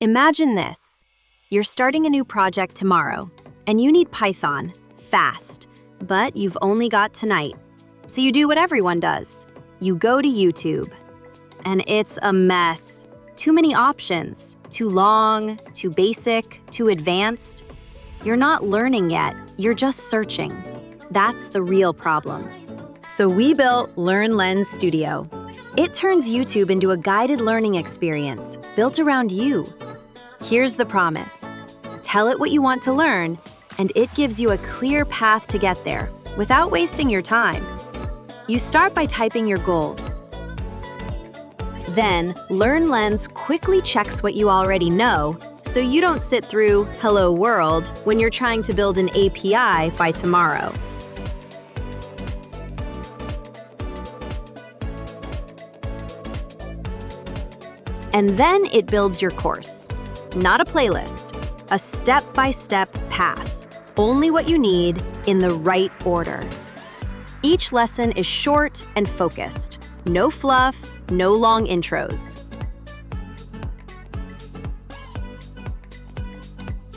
Imagine this. You're starting a new project tomorrow, and you need Python, fast, but you've only got tonight. So you do what everyone does. You go to YouTube. And it's a mess. Too many options. Too long, too basic, too advanced. You're not learning yet, you're just searching. That's the real problem. So we built LearnLens Studio. It turns YouTube into a guided learning experience built around you. Here's the promise. Tell it what you want to learn, and it gives you a clear path to get there without wasting your time. You start by typing your goal. Then, LearnLens quickly checks what you already know, so you don't sit through Hello World when you're trying to build an API by tomorrow. And then it builds your course. Not a playlist, a step-by-step path. Only what you need in the right order. Each lesson is short and focused. No fluff, no long intros.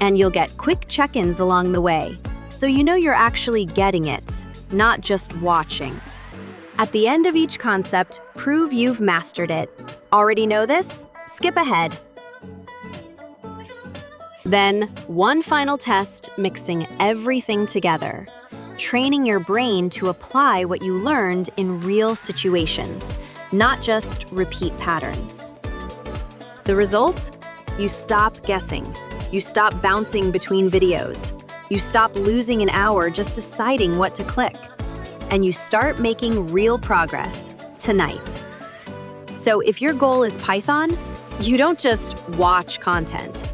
And you'll get quick check-ins along the way, so you know you're actually getting it, not just watching. At the end of each concept, prove you've mastered it. Already know this? Skip ahead. Then, one final test, mixing everything together. Training your brain to apply what you learned in real situations, not just repeat patterns. The result? You stop guessing. You stop bouncing between videos. You stop losing an hour just deciding what to click. And you start making real progress tonight. So if your goal is Python, you don't just watch content.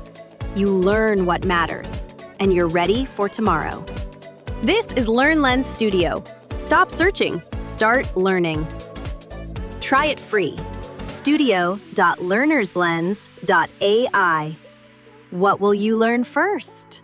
You learn what matters, and you're ready for tomorrow. This is LearnLens Studio. Stop searching, start learning. Try it free. studio.learnerslens.ai. What will you learn first?